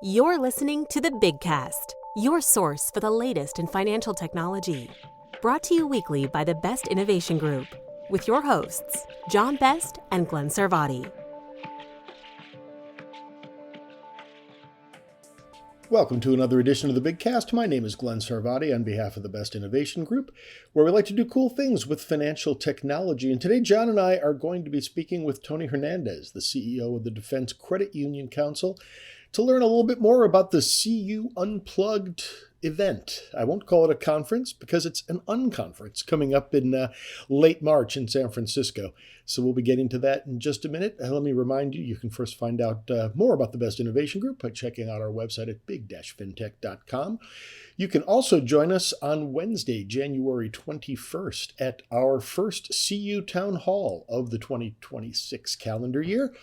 You're listening to The Big Cast, your source for the latest in financial technology. Brought to you weekly by the Best Innovation Group, with your hosts, John Best and Glen Sarvati. Welcome to another edition of The Big Cast. My name is Glen Sarvati on behalf of the Best Innovation Group, where we like to do cool things with financial technology. And today, John and I are going to be speaking with Tony Hernandez, the CEO of the Defense Credit Union Council, to learn a little bit more about the CU Unplugged event. I won't call it a conference because it's an unconference coming up in late March in San Francisco. So we'll be getting to that in just a minute. Let me remind you, you can first find out more about the Best Innovation Group by checking out our website at big-fintech.com. You can also join us on Wednesday, January 21st at our first CU Town Hall of the 2026 calendar year.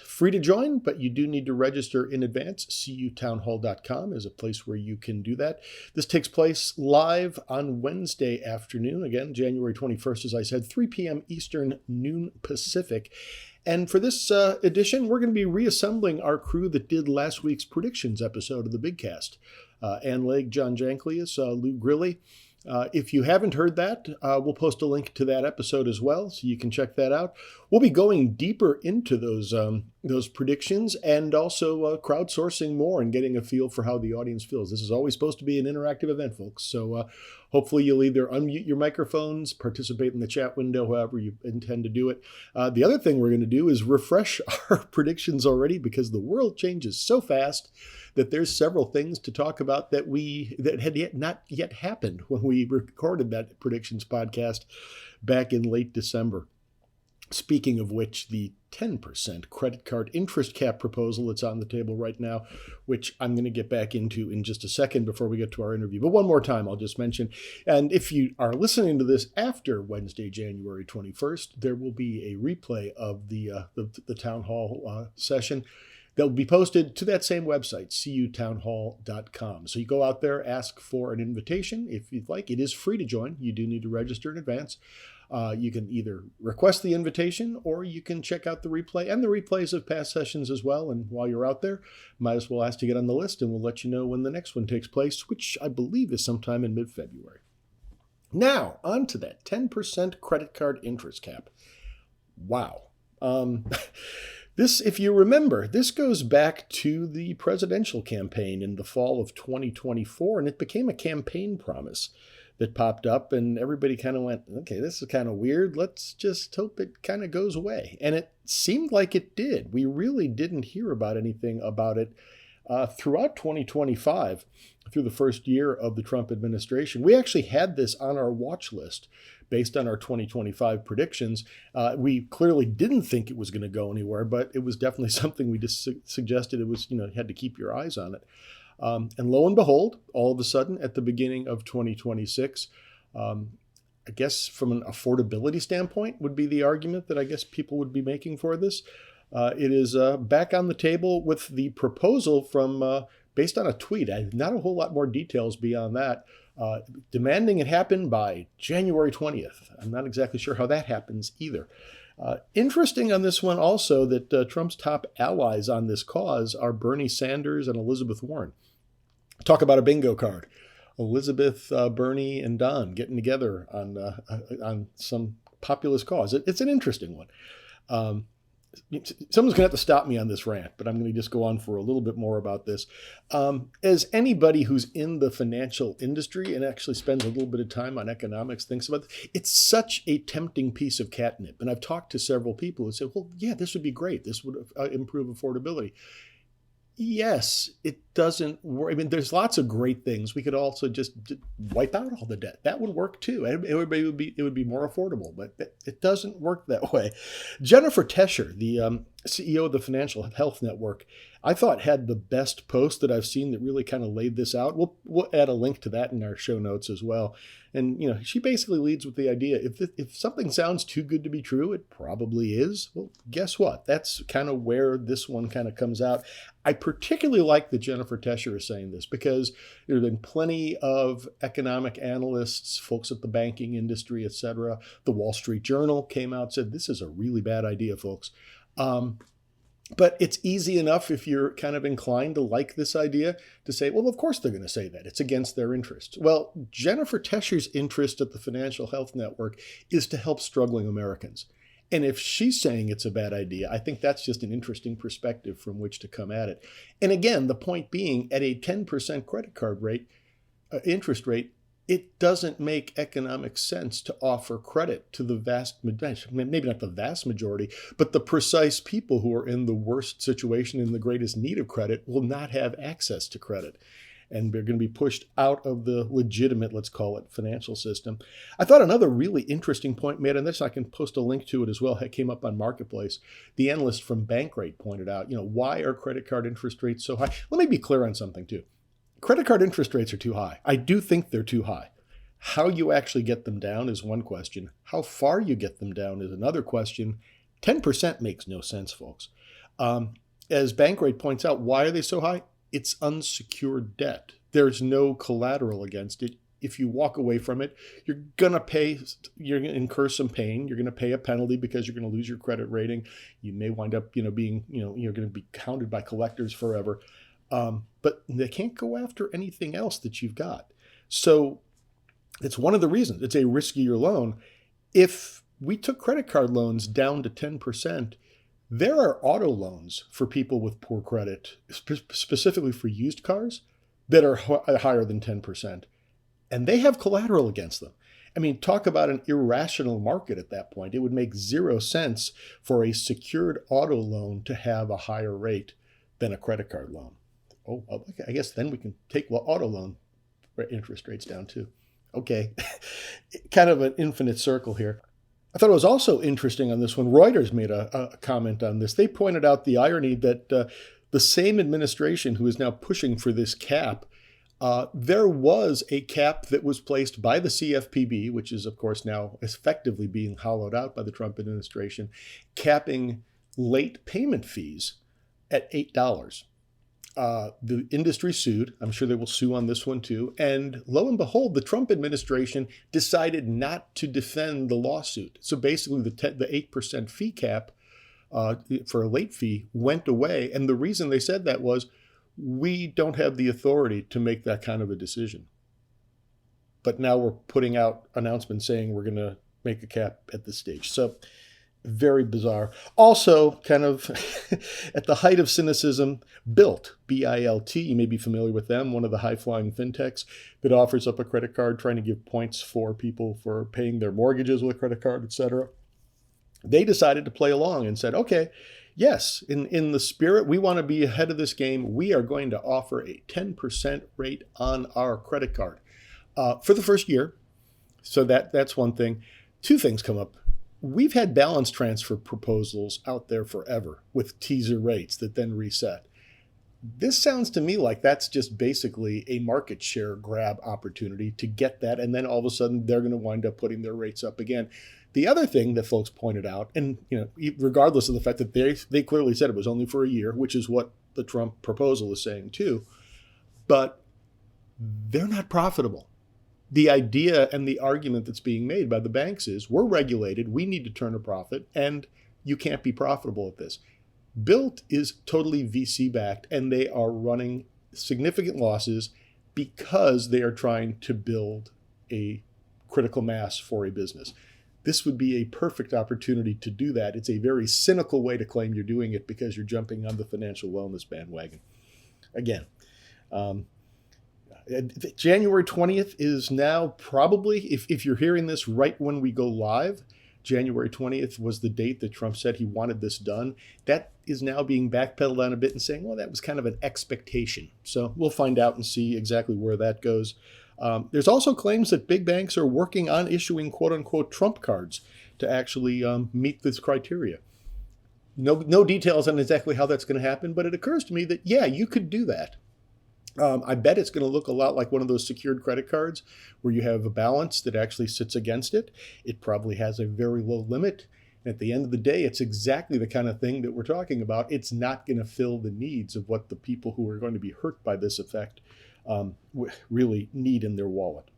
Free to join, but you do need to register in advance. cutownhall.com is a place where you can do that. This takes place live on Wednesday afternoon. Again, January 21st, as I said, 3 p.m. Eastern, noon Pacific. And for this edition, we're going to be reassembling our crew that did last week's predictions episode of the Big Cast. Ann Legg, John Janklius, Lou Grilly. If you haven't heard that, we'll post a link to that episode as well, so you can check that out. We'll be going deeper into those predictions and also crowdsourcing more and getting a feel for how the audience feels. This is always supposed to be an interactive event, folks. So hopefully you'll either unmute your microphones, participate in the chat window, however you intend to do it. The other thing we're going to do is refresh our predictions already, because the world changes so fast that there's several things to talk about that had not yet happened when we recorded that predictions podcast back in late December. Speaking of which, the 10% credit card interest cap proposal that's on the table right now, which I'm going to get back into in just a second before we get to our interview. But one more time, I'll just mention, and if you are listening to this after Wednesday, January 21st, there will be a replay of the town hall session that will be posted to that same website, cutownhall.com. So you go out there, ask for an invitation if you'd like. It is free to join. You do need to register in advance. You can either request the invitation or you can check out the replay and the replays of past sessions as well. And while you're out there, might as well ask to get on the list, and we'll let you know when the next one takes place, which I believe is sometime in mid-February. Now, on to that 10% credit card interest cap. Wow. This, if you remember, this goes back to the presidential campaign in the fall of 2024, and it became a campaign promise that popped up, and everybody kind of went, okay, this is kind of weird. Let's just hope it kind of goes away. And it seemed like it did. We really didn't hear about anything about it throughout 2025, through the first year of the Trump administration. We actually had this on our watch list based on our 2025 predictions. We clearly didn't think it was going to go anywhere, but it was definitely something we just suggested it was, you had to keep your eyes on it. And lo and behold, all of a sudden at the beginning of 2026, I guess from an affordability standpoint would be the argument that I guess people would be making for this. It is back on the table with the proposal from, based on a tweet, not a whole lot more details beyond that, demanding it happen by January 20th. I'm not exactly sure how that happens either. Interesting on this one also that Trump's top allies on this cause are Bernie Sanders and Elizabeth Warren. Talk about a bingo card. Elizabeth, Bernie, and Don getting together on some populist cause. It's an interesting one. Someone's going to have to stop me on this rant, but I'm going to just go on for a little bit more about this. As anybody who's in the financial industry and actually spends a little bit of time on economics thinks about it, it's such a tempting piece of catnip. And I've talked to several people who say, well, yeah, this would be great. This would improve affordability. Yes, it doesn't work. I mean, there's lots of great things. We could also just wipe out all the debt. That would work too. It would be more affordable, but it doesn't work that way. Jennifer Tescher, the CEO of the Financial Health Network, I thought had the best post that I've seen that really kind of laid this out. We'll add a link to that in our show notes as well. And, she basically leads with the idea, if something sounds too good to be true, it probably is. Well, guess what? That's kind of where this one kind of comes out. I particularly like that Jennifer Tescher is saying this because there have been plenty of economic analysts, folks at the banking industry, et cetera. The Wall Street Journal came out and said, this is a really bad idea, folks. But it's easy enough if you're kind of inclined to like this idea to say, well, of course they're going to say that. It's against their interests. Well, Jennifer Tescher's interest at the Financial Health Network is to help struggling Americans. And if she's saying it's a bad idea, I think that's just an interesting perspective from which to come at it. And again, the point being, at a 10% credit card rate, interest rate, it doesn't make economic sense to offer credit to the maybe not the vast majority, but the precise people who are in the worst situation, in the greatest need of credit, will not have access to credit. And they're going to be pushed out of the legitimate, let's call it, financial system. I thought another really interesting point made on this, I can post a link to it as well, it came up on Marketplace. The analyst from Bankrate pointed out, why are credit card interest rates so high? Let me be clear on something too. Credit card interest rates are too high. I do think they're too high. How you actually get them down is one question. How far you get them down is another question. 10% makes no sense, folks. As Bankrate points out, why are they so high? It's unsecured debt. There's no collateral against it. If you walk away from it, you're going to incur some pain. You're going to pay a penalty because you're going to lose your credit rating. You may wind up, you're going to be hounded by collectors forever. But they can't go after anything else that you've got. So it's one of the reasons it's a riskier loan. If we took credit card loans down to 10%, there are auto loans for people with poor credit, specifically for used cars, that are higher than 10%. And they have collateral against them. I mean, talk about an irrational market at that point. It would make zero sense for a secured auto loan to have a higher rate than a credit card loan. Oh, okay. I guess then we can take auto loan interest rates down too. Okay, kind of an infinite circle here. I thought it was also interesting on this one. Reuters made a comment on this. They pointed out the irony that the same administration who is now pushing for this cap, there was a cap that was placed by the CFPB, which is, of course, now effectively being hollowed out by the Trump administration, capping late payment fees at $8. The industry sued. I'm sure they will sue on this one too. And lo and behold, the Trump administration decided not to defend the lawsuit. So basically the 8% fee cap for a late fee went away. And the reason they said that was, we don't have the authority to make that kind of a decision. But now we're putting out announcements saying we're going to make a cap at this stage. So very bizarre. Also, kind of at the height of cynicism, Bilt, B-I-L-T, you may be familiar with them, one of the high-flying fintechs that offers up a credit card trying to give points for people for paying their mortgages with a credit card, etc. They decided to play along and said, okay, yes, in the spirit, we want to be ahead of this game. We are going to offer a 10% rate on our credit card for the first year. So that's one thing. Two things come up. We've had balance transfer proposals out there forever with teaser rates that then reset. This sounds to me like that's just basically a market share grab opportunity to get that. And then all of a sudden they're going to wind up putting their rates up again. The other thing that folks pointed out, and regardless of the fact that they clearly said it was only for a year, which is what the Trump proposal is saying too, but they're not profitable. The idea and the argument that's being made by the banks is we're regulated, we need to turn a profit, and you can't be profitable at this. Bilt is totally VC backed, and they are running significant losses because they are trying to build a critical mass for a business. This would be a perfect opportunity to do that. It's a very cynical way to claim you're doing it because you're jumping on the financial wellness bandwagon. Again, January 20th is now probably, if you're hearing this right when we go live, January 20th was the date that Trump said he wanted this done. That is now being backpedaled on a bit and saying, well, that was kind of an expectation. So we'll find out and see exactly where that goes. There's also claims that big banks are working on issuing quote unquote Trump cards to actually meet this criteria. No details on exactly how that's going to happen, but it occurs to me that, yeah, you could do that. I bet it's going to look a lot like one of those secured credit cards where you have a balance that actually sits against it. It probably has a very low limit. And at the end of the day, it's exactly the kind of thing that we're talking about. It's not going to fill the needs of what the people who are going to be hurt by this effect really need in their wallet.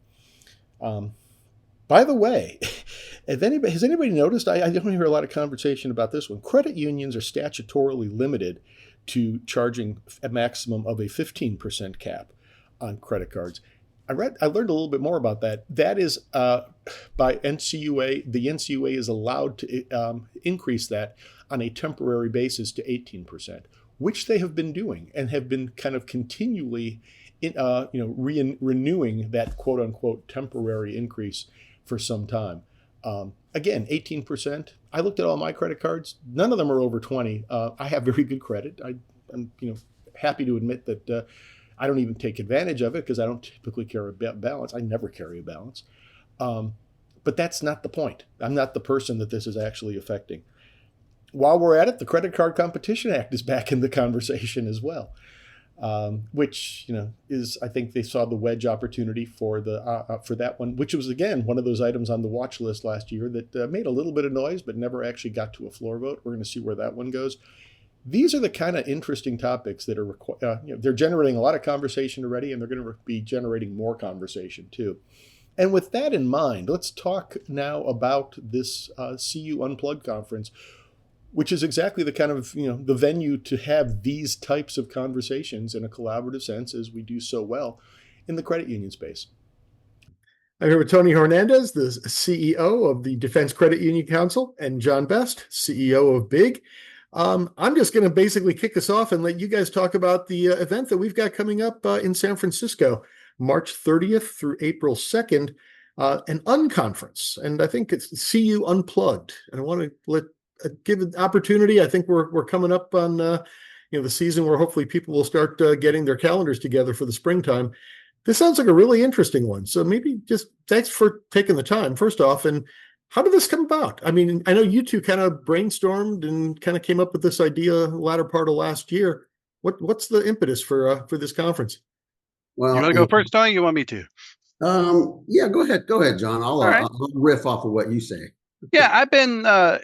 By the way, has anybody noticed? I don't hear a lot of conversation about this one. Credit unions are statutorily limited to charging a maximum of a 15% cap on credit cards. I learned a little bit more about that. That is by NCUA. The NCUA is allowed to increase that on a temporary basis to 18%, which they have been doing and have been kind of continually renewing that quote unquote temporary increase for some time. Again, 18%. I looked at all my credit cards. None of them are over 20. I have very good credit. I'm happy to admit that I don't even take advantage of it because I don't typically carry a balance. I never carry a balance. But that's not the point. I'm not the person that this is actually affecting. While we're at it, the Credit Card Competition Act is back in the conversation as well, which is, I think they saw the wedge opportunity for that one, which was again one of those items on the watch list last year that made a little bit of noise but never actually got to a floor vote. We're going to see where that one goes. These are the kind of interesting topics that are they're generating a lot of conversation already, and they're going to be generating more conversation too. And with that in mind, let's talk now about this CU Unplugged conference, which is exactly the kind of the venue to have these types of conversations in a collaborative sense, as we do so well in the credit union space. I'm here with Tony Hernandez, the CEO of the Defense Credit Union Council, and John Best, CEO of BIG. I'm just going to basically kick us off and let you guys talk about the event that we've got coming up in San Francisco, March 30th through April 2nd, an unconference. And I think it's CU Unplugged. And I want to give an opportunity. I think we're coming up on the season where hopefully people will start getting their calendars together for the springtime. This sounds like a really interesting one. So maybe just thanks for taking the time, first off. And how did this come about? I mean, I know you two kind of brainstormed and kind of came up with this idea latter part of last year. What's the impetus for this conference? Well, you want to go first, Tony? You want me to? Yeah, go ahead, John. I'll riff off of what you say. Yeah, I've been, as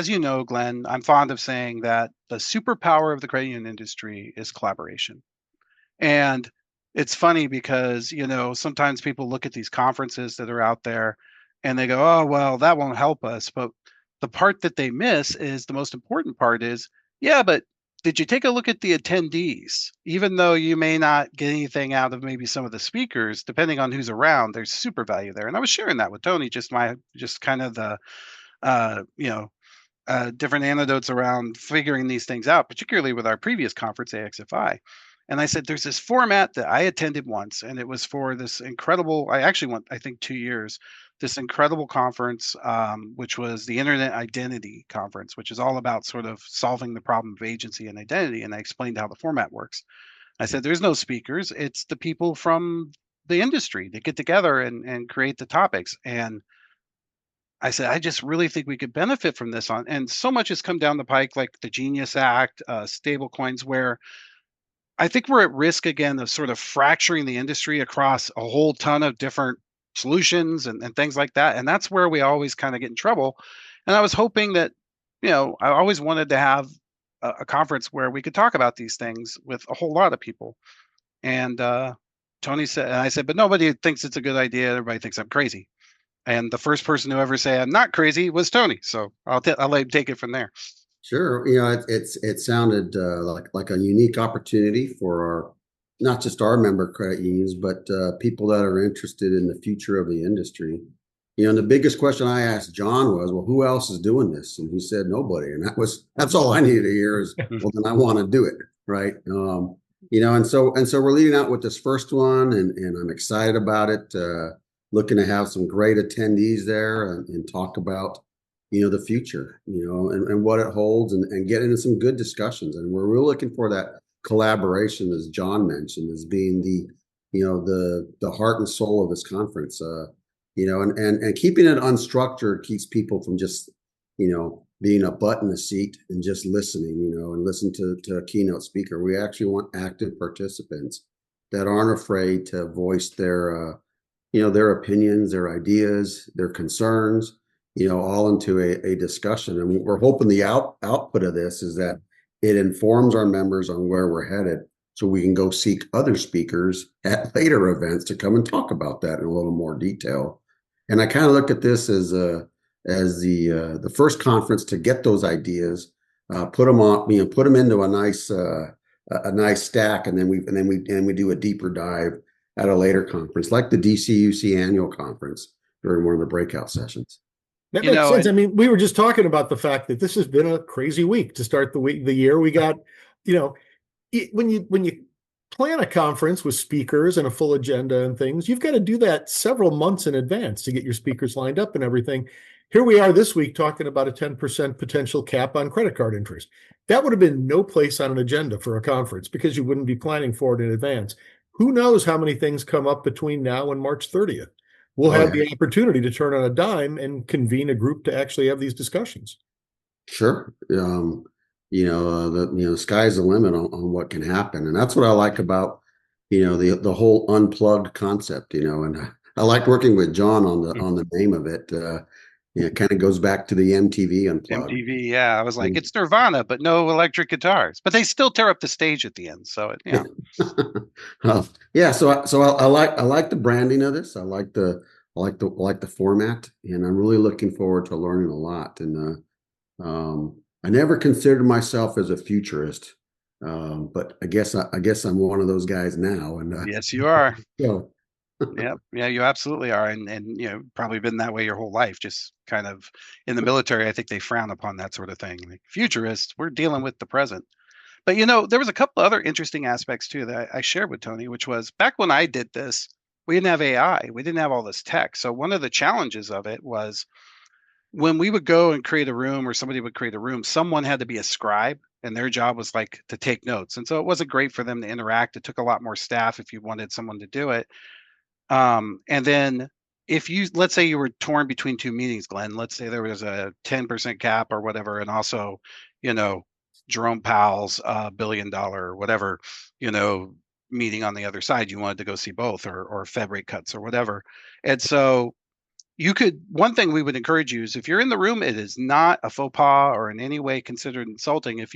you know, Glenn, I'm fond of saying that the superpower of the credit union industry is collaboration. And it's funny because, sometimes people look at these conferences that are out there and they go, oh, well, that won't help us. But the part that they miss is the most important part is, yeah, but did you take a look at the attendees? Even though you may not get anything out of maybe some of the speakers, depending on who's around, there's super value there. And I was sharing that with Tony, just kind of the, different anecdotes around figuring these things out, particularly with our previous conference, AXFI. And I said, there's this format that I attended once, and it was for this incredible, I actually went, I think 2 years, this incredible conference, which was the Internet Identity Conference, which is all about sort of solving the problem of agency and identity. And I explained how the format works. I said, there's no speakers. It's the people from the industry that get together and create the topics. And I said, I just really think we could benefit from this. And so much has come down the pike, like the Genius Act, stable coins, where I think we're at risk again of sort of fracturing the industry across a whole ton of different solutions and things like that. And that's where we always kind of get in trouble. And I was hoping that, I always wanted to have a conference where we could talk about these things with a whole lot of people. And Tony said, and I said, but nobody thinks it's a good idea. Everybody thinks I'm crazy. And the first person to ever say I'm not crazy was Tony. So I'll let him take it from there. Sure. It sounded like a unique opportunity for not just our member credit unions, but people that are interested in the future of the industry. And the biggest question I asked John was, well, who else is doing this? And he said, nobody. And that's all I needed to hear is, well, then I want to do it. Right. And so we're leading out with this first one, and I'm excited about it. Looking to have some great attendees there and talk about, the future, and what it holds and get into some good discussions. And we're really looking for that collaboration, as John mentioned, as being the heart and soul of this conference, and keeping it unstructured keeps people from just, being a butt in a seat and just listening, and listen to a keynote speaker. We actually want active participants that aren't afraid to voice their opinions, their ideas, their concerns, all into a discussion. And we're hoping the output of this is that it informs our members on where we're headed, so we can go seek other speakers at later events to come and talk about that in a little more detail. And I kind of look at this as the first conference to get those ideas, put them on, put them into a nice stack, and then we do a deeper dive at a later conference, like the DCUC annual conference during one of the breakout sessions. That makes sense. I mean, we were just talking about the fact that this has been a crazy week to start the year. We got, when you plan a conference with speakers and a full agenda and things, you've got to do that several months in advance to get your speakers lined up and everything. Here we are this week talking about a 10% potential cap on credit card interest. That would have been no place on an agenda for a conference because you wouldn't be planning for it in advance. Who knows how many things come up between now and March 30th? We'll have the opportunity to turn on a dime and convene a group to actually have these discussions. Sure. The sky's the limit on what can happen. And that's what I like about, the whole unplugged concept, and I like working with John on the name of it. It kind of goes back to the MTV Unplugged. MTV, yeah. I was like, it's Nirvana, but no electric guitars. But they still tear up the stage at the end. So, yeah. So I like the branding of this. I like the format, and I'm really looking forward to learning a lot. And I never considered myself as a futurist, but I guess I'm one of those guys now. And yes, you are. Yeah. Yeah, you absolutely are, and probably been that way your whole life. Just kind of in the military, I think they frown upon that sort of thing. Like futurists, we're dealing with the present. But there was a couple other interesting aspects too that I shared with Tony, which was back when I did this, we didn't have AI, we didn't have all this tech. So one of the challenges of it was when we would go and create a room, or somebody would create a room, someone had to be a scribe, and their job was like to take notes. And so it wasn't great for them to interact. It took a lot more staff if you wanted someone to do it. And then let's say you were torn between two meetings, Glenn, let's say there was a 10% cap or whatever, and also, Jerome Powell's $1 billion or whatever, meeting on the other side, you wanted to go see both, or Fed rate cuts or whatever. And so one thing we would encourage you is, if you're in the room, it is not a faux pas or in any way considered insulting. If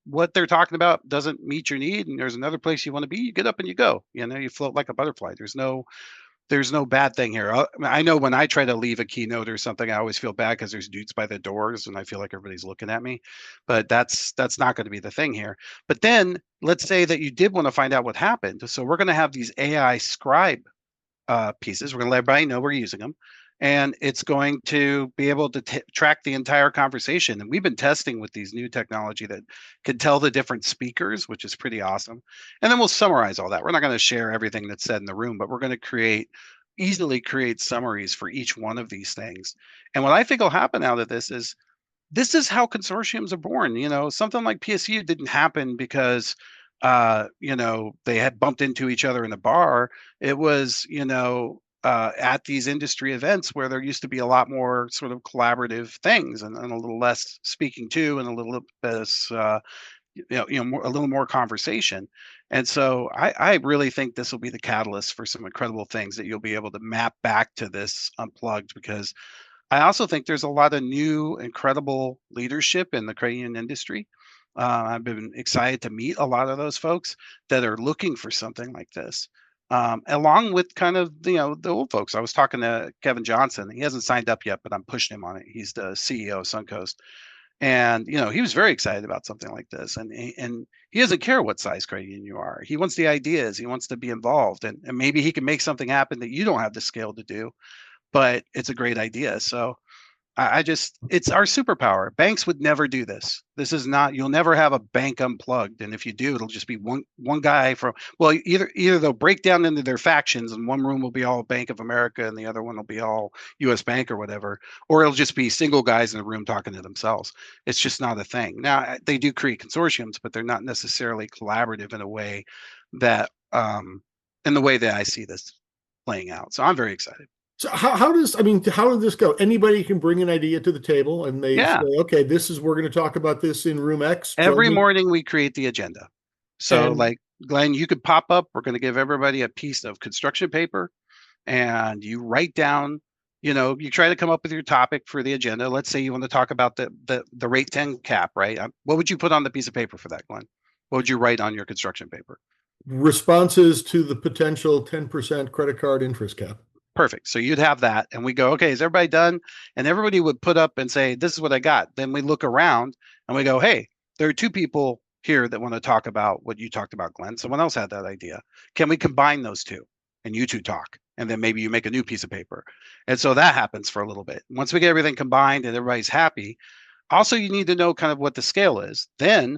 what they're talking about doesn't meet your need and there's another place you want to be, you get up and you go. You float like a butterfly. There's no bad thing here. I know when I try to leave a keynote or something, I always feel bad because there's dudes by the doors and I feel like everybody's looking at me. But that's not going to be the thing here. But then let's say that you did want to find out what happened. So we're going to have these AI scribe pieces. We're going to let everybody know we're using them. And it's going to be able to track the entire conversation. And we've been testing with these new technology that can tell the different speakers, which is pretty awesome. And then we'll summarize all that. We're not going to share everything that's said in the room, but we're going to easily create summaries for each one of these things. And what I think will happen out of this is how consortiums are born. Something like PSU didn't happen because they had bumped into each other in a bar. It was, at these industry events where there used to be a lot more sort of collaborative things, and a little less speaking to, and a little less, a little more conversation. And so I really think this will be the catalyst for some incredible things that you'll be able to map back to this Unplugged, because I also think there's a lot of new, incredible leadership in the credit union industry. I've been excited to meet a lot of those folks that are looking for something like this. Along with kind of, the old folks. I was talking to Kevin Johnson. He hasn't signed up yet, but I'm pushing him on it. He's the CEO of Suncoast. And, he was very excited about something like this. And he doesn't care what size credit union you are. He wants the ideas. He wants to be involved. And maybe he can make something happen that you don't have the scale to do, but it's a great idea. So it's our superpower. Banks would never do this. This is not, you'll never have a bank unplugged. And if you do, it'll just be one guy either they'll break down into their factions, and one room will be all Bank of America and the other one will be all US Bank or whatever, or it'll just be single guys in the room talking to themselves. It's just not a thing. Now, they do create consortiums, but they're not necessarily collaborative in a way that, in the way that I see this playing out. So I'm very excited. So how did this go? Anybody can bring an idea to the table and they say, okay, we're going to talk about this in room X. Every morning we create the agenda. So like Glenn, you could pop up. We're going to give everybody a piece of construction paper and you write down, you try to come up with your topic for the agenda. Let's say you want to talk about the rate 10 cap, right? What would you put on the piece of paper for that, Glenn? What would you write on your construction paper? Responses to the potential 10% credit card interest cap. Perfect. So you'd have that, and we go, okay, is everybody done? And everybody would put up and say, this is what I got. Then we look around and we go, hey, there are two people here that want to talk about what you talked about, Glenn. Someone else had that idea. Can we combine those two? And you two talk. And then maybe you make a new piece of paper. And so that happens for a little bit. Once we get everything combined and everybody's happy, also you need to know kind of what the scale is. Then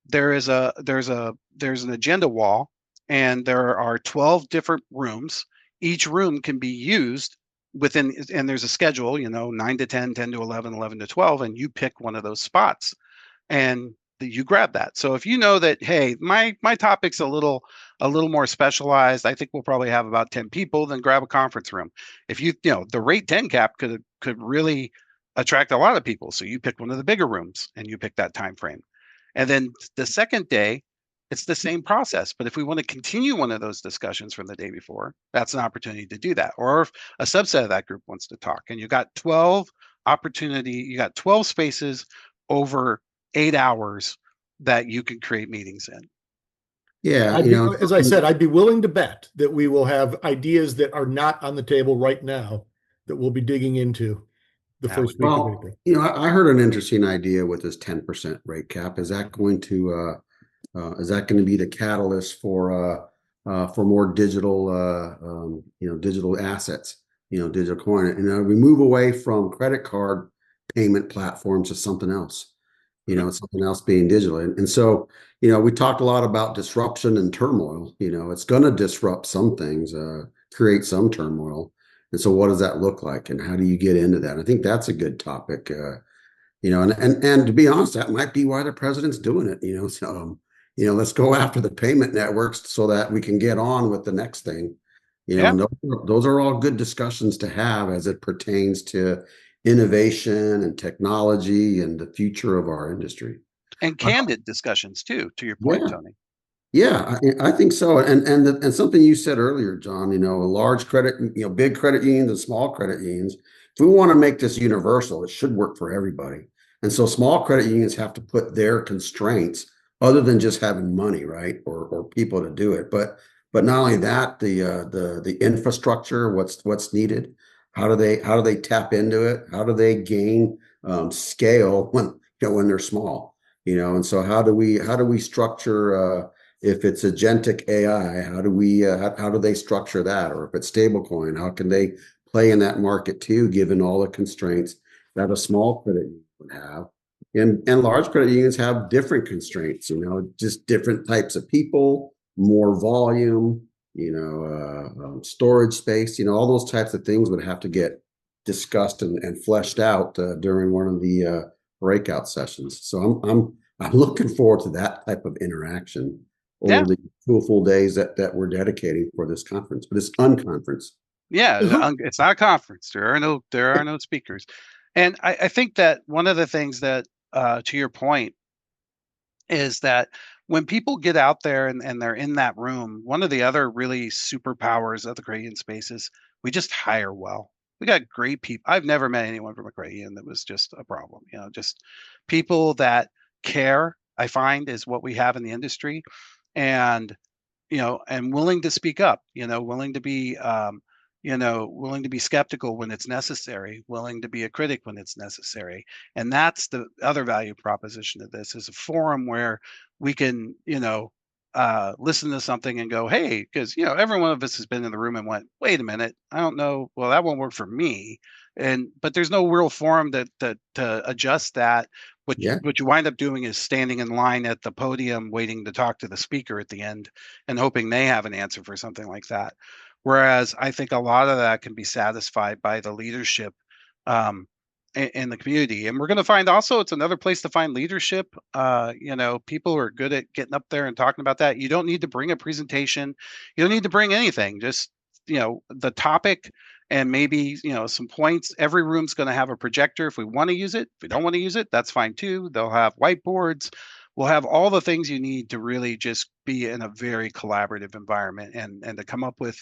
there's an agenda wall, and there are 12 different rooms. Each room can be used within, and there's a schedule, 9 to 10, 10 to 11, 11 to 12, and you pick one of those spots and you grab that. So if you know that, hey, my topic's a little more specialized, I think we'll probably have about 10 people, then grab a conference room. If the rate 10 cap could really attract a lot of people. So you pick one of the bigger rooms and you pick that time frame. And then the second day, it's the same process. But if we want to continue one of those discussions from the day before, that's an opportunity to do that. Or if a subset of that group wants to talk, and you got 12 spaces over 8 hours that you can create meetings in. Yeah, as I said, I'd be willing to bet that we will have ideas that are not on the table right now that we'll be digging into the first week of April. I heard an interesting idea with this 10% rate cap. Is that going to be the catalyst for more digital, digital assets, digital coin? And we move away from credit card payment platforms to something else, something else being digital. And so, we talked a lot about disruption and turmoil. It's going to disrupt some things, create some turmoil. And so what does that look like, and how do you get into that? I think that's a good topic, and to be honest, that might be why the president's doing it, so, let's go after the payment networks so that we can get on with the next thing, and those are all good discussions to have as it pertains to innovation and technology and the future of our industry. And candid discussions too, to your point, Tony. Yeah, I think so. And something you said earlier, John, large credit, big credit unions and small credit unions, if we want to make this universal, it should work for everybody. And so small credit unions have to put their constraints other than just having money, right? Or people to do it. But not only that, the infrastructure, what's needed, how do they tap into it? How do they gain scale when they're small? And so how do we structure if it's agentic AI, how do they structure that? Or if it's stablecoin, how can they play in that market too, given all the constraints that a small credit union would have? And large credit unions have different constraints, just different types of people, more volume, storage space, all those types of things would have to get discussed and fleshed out during one of the breakout sessions. So I'm looking forward to that type of interaction over the 2 full days that we're dedicating for this conference, but it's unconference. Yeah, it's not a conference. There are no speakers. And I think that one of the things that, to your point, is that when people get out there and they're in that room, one of the other really superpowers of the credit union space is we just hire well. We got great people. I've never met anyone from a credit union that was just a problem. Just people that care, I find, is what we have in the industry. And willing to speak up, willing to be skeptical when it's necessary, willing to be a critic when it's necessary. And that's the other value proposition of this, is a forum where we can, listen to something and go, hey, because, every one of us has been in the room and went, wait a minute, I don't know. Well, that won't work for me. But there's no real forum to adjust that. What you wind up doing is standing in line at the podium, waiting to talk to the speaker at the end and hoping they have an answer for something like that. Whereas I think a lot of that can be satisfied by the leadership in the community. And we're going to find also, it's another place to find leadership. People who are good at getting up there and talking about that. You don't need to bring a presentation. You don't need to bring anything. Just, the topic and maybe, some points. Every room's going to have a projector if we want to use it. If we don't want to use it, that's fine too. They'll have whiteboards. We'll have all the things you need to really just be in a very collaborative environment and to come up with,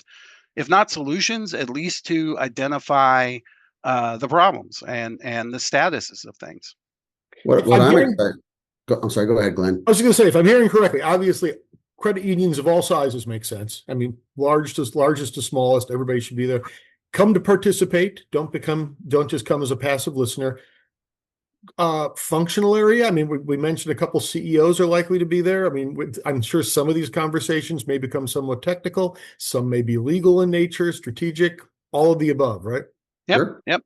if not solutions, at least to identify the problems and the statuses of things. I'm sorry, go ahead, Glenn. I was going to say, if I'm hearing correctly, obviously credit unions of all sizes make sense. I mean, largest to smallest, everybody should be there. come to participate. Don't just come as a passive listener. Functional area. I mean, we mentioned a couple CEOs are likely to be there. I mean, I'm sure some of these conversations may become somewhat technical. Some may be legal in nature, strategic, all of the above, right? Yep. Sure. Yep.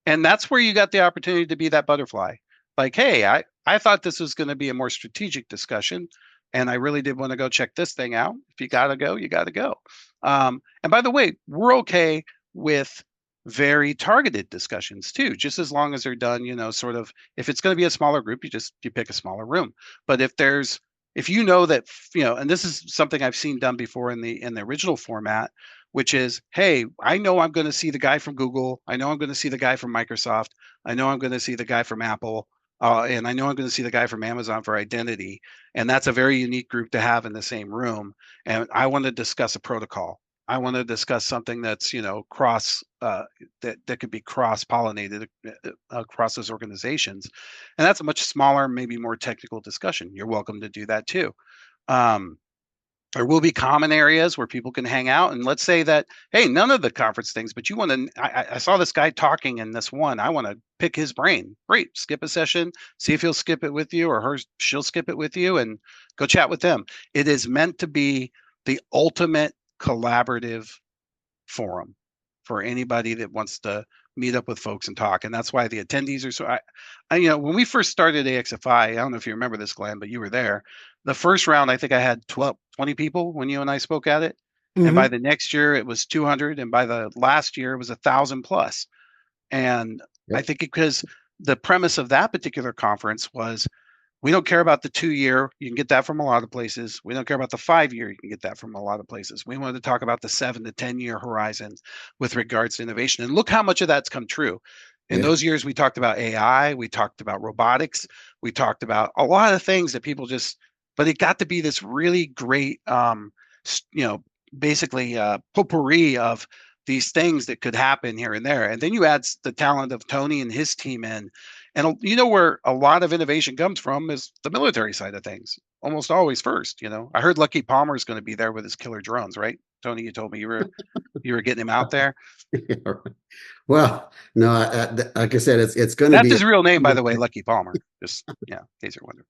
And that's where you got the opportunity to be that butterfly. Like, hey, I thought this was going to be a more strategic discussion, and I really did want to go check this thing out. If you got to go, you got to go. And by the way, we're okay with very targeted discussions too, just as long as they're done, sort of, if it's going to be a smaller group, you pick a smaller room. But if you know that, and this is something I've seen done before in the original format, which is, hey, I know I'm going to see the guy from Google. I know I'm going to see the guy from Microsoft. I know I'm going to see the guy from Apple. And I know I'm going to see the guy from Amazon for identity. And that's a very unique group to have in the same room. And I want to discuss a protocol. I want to discuss something that's, cross that could be cross-pollinated across those organizations. And that's a much smaller, maybe more technical discussion. You're welcome to do that too. There will be common areas where people can hang out. And let's say that, hey, none of the conference things, but you want to, I saw this guy talking in this one. I want to pick his brain. Great. Skip a session, see if he'll skip it with you or she'll skip it with you and go chat with them. It is meant to be the ultimate collaborative forum for anybody that wants to meet up with folks and talk. And that's why the attendees are so, when we first started AXFI, I don't know if you remember this, Glenn, but you were there. The first round, I think I had 20 people when you and I spoke at it. Mm-hmm. And by the next year it was 200. And by the last year it was 1,000 plus. And yep. I think because the premise of that particular conference was, we don't care about the 2-year. You can get that from a lot of places. We don't care about the 5-year. You can get that from a lot of places. We wanted to talk about the 7 to 10-year horizons with regards to innovation. And look how much of that's come true. In those years, we talked about AI. We talked about robotics. We talked about a lot of things that people but it got to be this really great, basically potpourri of these things that could happen here and there. And then you add the talent of Tony and his team in. And where a lot of innovation comes from is the military side of things, almost always first. I heard Lucky Palmer is going to be there with his killer drones, right? Tony, you told me you were getting him out there. Yeah, right. Well, no, like I said, it's going to be. That's his real name, by the way, Lucky Palmer. Just in case you're wondering.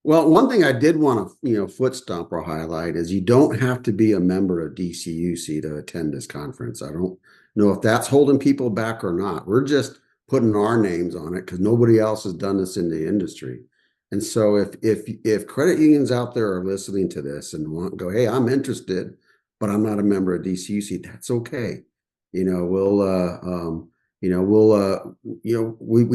Well, one thing I did want to, foot stomp or highlight is you don't have to be a member of DCUC to attend this conference. I don't know if that's holding people back or not. We're just putting our names on it because nobody else has done this in the industry. And so if credit unions out there are listening to this and go, hey, I'm interested, but I'm not a member of DCUC, that's okay. We'd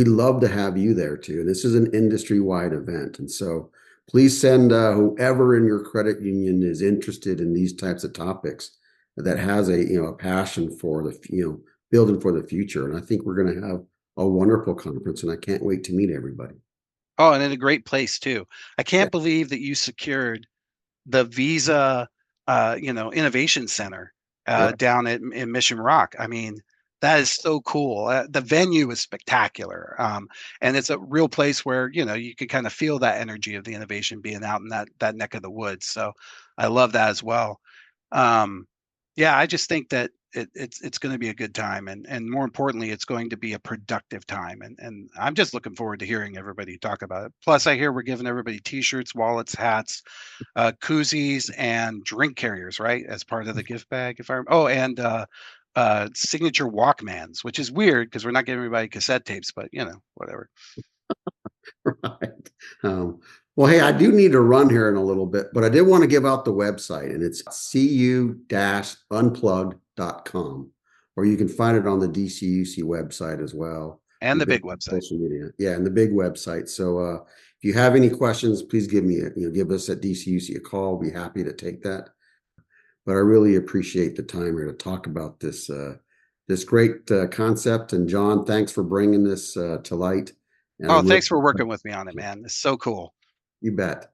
love to have you there too. This is an industry-wide event. And so please send whoever in your credit union is interested in these types of topics that has a passion for the, building for the future. And I think we're going to have a wonderful conference, and I can't wait to meet everybody. Oh, and in a great place too. I can't believe that you secured the Visa, Innovation Center down in Mission Rock. I mean, that is so cool. The venue is spectacular, and it's a real place where you can kind of feel that energy of the innovation being out in that neck of the woods. So I love that as well. I just think that it's going to be a good time, and more importantly, it's going to be a productive time. And I'm just looking forward to hearing everybody talk about it. Plus, I hear we're giving everybody T-shirts, wallets, hats, koozies, and drink carriers, right, as part of the gift bag. And signature Walkmans, which is weird because we're not giving everybody cassette tapes, but whatever. Right. Well, hey, I do need to run here in a little bit, but I did want to give out the website, and it's cu-unplugged.com, or you can find it on the DCUC website as well. And the big website. Social media. Yeah, and the big website. So if you have any questions, please give us at DCUC a call. We'll be happy to take that. But I really appreciate the time here to talk about this great concept. And John, thanks for bringing this to light. And thanks for working with me on it, man. It's so cool. You bet.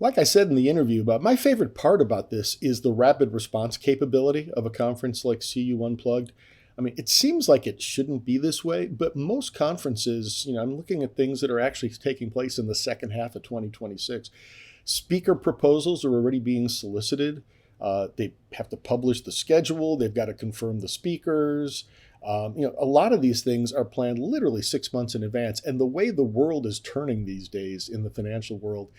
Like I said in the interview, my favorite part about this is the rapid response capability of a conference like CU Unplugged. I mean, it seems like it shouldn't be this way, but most conferences, I'm looking at things that are actually taking place in the second half of 2026. Speaker proposals are already being solicited. They have to publish the schedule. They've got to confirm the speakers. A lot of these things are planned literally 6 months in advance. And the way the world is turning these days in the financial world,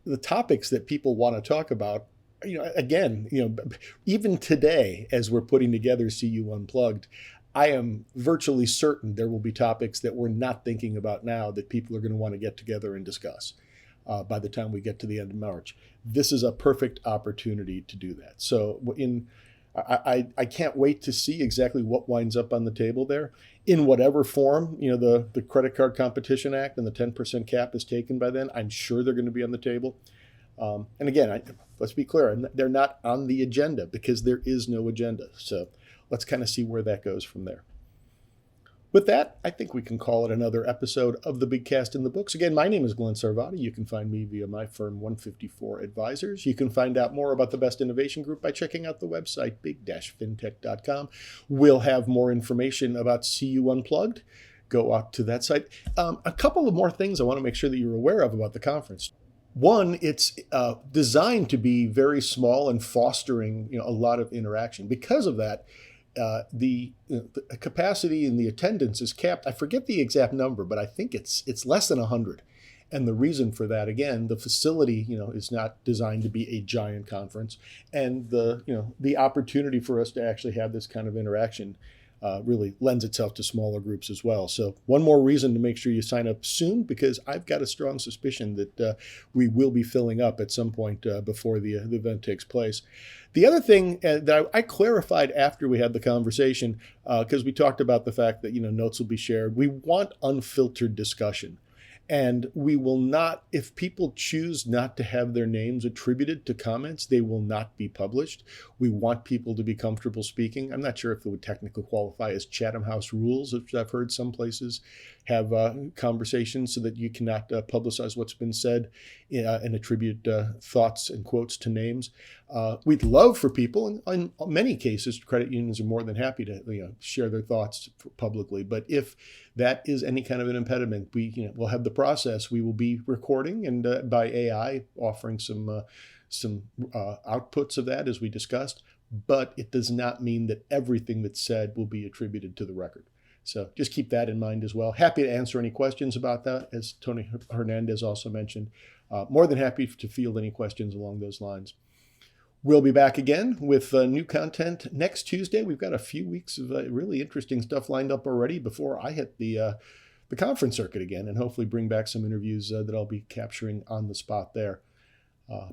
the topics that people want to talk about, even today, as we're putting together CU Unplugged, I am virtually certain there will be topics that we're not thinking about now that people are going to want to get together and discuss by the time we get to the end of March. This is a perfect opportunity to do that. So I can't wait to see exactly what winds up on the table there in whatever form, the Credit Card Competition Act and the 10% cap is taken by then. I'm sure they're going to be on the table. And again, let's be clear, they're not on the agenda because there is no agenda. So let's kind of see where that goes from there. With that, I think we can call it another episode of The Big Cast in the Books. Again, my name is Glen Sarvati. You can find me via my firm, 154 Advisors. You can find out more about the Best Innovation Group by checking out the website, big-fintech.com. We'll have more information about CU Unplugged. Go out to that site. A couple of more things I want to make sure that you're aware of about the conference. One, it's designed to be very small and fostering a lot of interaction. Because of that, the capacity and the attendance is capped. I forget the exact number, but I think it's less than 100. And the reason for that, again, the facility, is not designed to be a giant conference, and the opportunity for us to actually have this kind of interaction really lends itself to smaller groups as well. So one more reason to make sure you sign up soon, because I've got a strong suspicion that we will be filling up at some point before the event takes place. The other thing that I clarified after we had the conversation, because we talked about the fact that notes will be shared. We want unfiltered discussion. And we will not, if people choose not to have their names attributed to comments, they will not be published. We want people to be comfortable speaking. I'm not sure if it would technically qualify as Chatham House rules, which I've heard some places have conversations so that you cannot publicize what's been said and attribute thoughts and quotes to names. We'd love for people, and in many cases, credit unions are more than happy to share their thoughts publicly. But if that is any kind of an impediment, we'll have the process. We will be recording and by AI offering some outputs of that as we discussed. But it does not mean that everything that's said will be attributed to the record. So just keep that in mind as well. Happy to answer any questions about that, as Tony Hernandez also mentioned. More than happy to field any questions along those lines. We'll be back again with new content next Tuesday. We've got a few weeks of really interesting stuff lined up already before I hit the conference circuit again, and hopefully bring back some interviews that I'll be capturing on the spot there.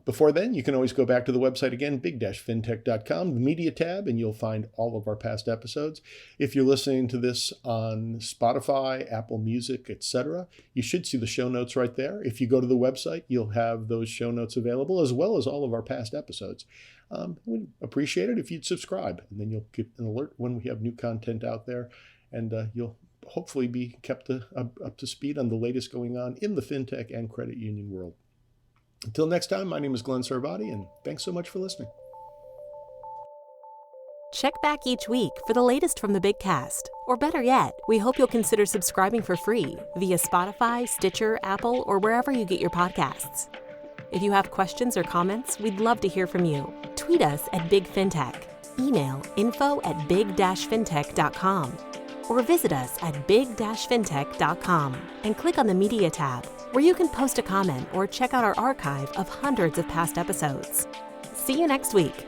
Before then, you can always go back to the website again, big-fintech.com, the media tab, and you'll find all of our past episodes. If you're listening to this on Spotify, Apple Music, etc., you should see the show notes right there. If you go to the website, you'll have those show notes available, as well as all of our past episodes. We'd appreciate it if you'd subscribe, and then you'll get an alert when we have new content out there, and you'll hopefully be kept up to speed on the latest going on in the fintech and credit union world. Until next time, my name is Glen Sarvati, and thanks so much for listening. Check back each week for the latest from the Big Cast. Or better yet, we hope you'll consider subscribing for free via Spotify, Stitcher, Apple, or wherever you get your podcasts. If you have questions or comments, we'd love to hear from you. Tweet us at Big Fintech, email info@big-fintech.com, or visit us at big-fintech.com and click on the Media tab, where you can post a comment or check out our archive of hundreds of past episodes. See you next week.